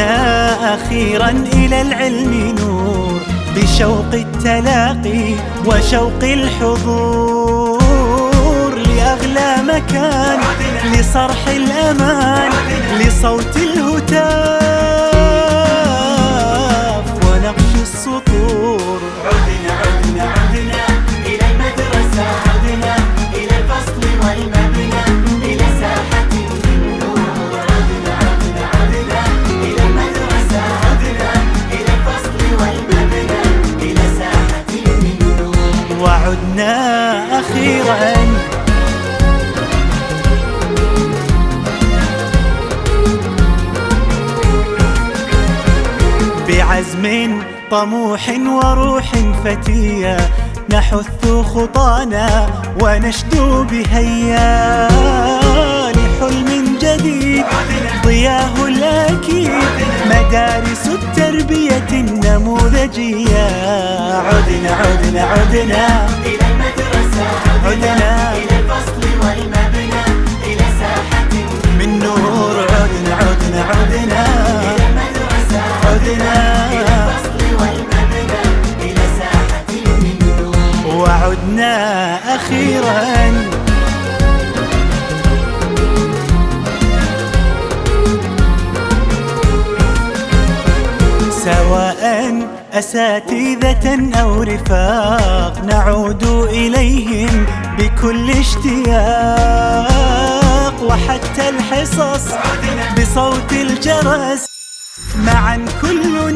وعدنا أخيرا إلى العلم نور، بشوق التلاقي وشوق الحضور، لأغلى مكان لصرح الأمان، لصوت الهتاف ونقش السطور. عدنا عدنا عدنا إلى المدرسة، عدنا إلى الفصل والمبنى، إلى ساحة النور. عدنا عدنا عدنا إلى المدرسة، عدنا إلى الفصل والمبنى، إلى ساحة النور. وعدنا أخيرا بعزم طموح وروح فتية، نحث خطانا ونشدو بهيا لحلم جديد ضياه الأكيد، مدارس التربية النموذجية. عدنا عدنا عدنا إلى المدرسة، عدنا إلى الفصل والمبنى، إلى ساحة من نور. عدنا عدنا عدنا إلى المدرسة، عدنا إلى الفصل والمبنى، إلى ساحة النور. وعدنا أخيرا سواء أساتذة أو رفاق، نعود إليهم بكل اشتياق، وحتى الحصص بصوت الجرس معا كل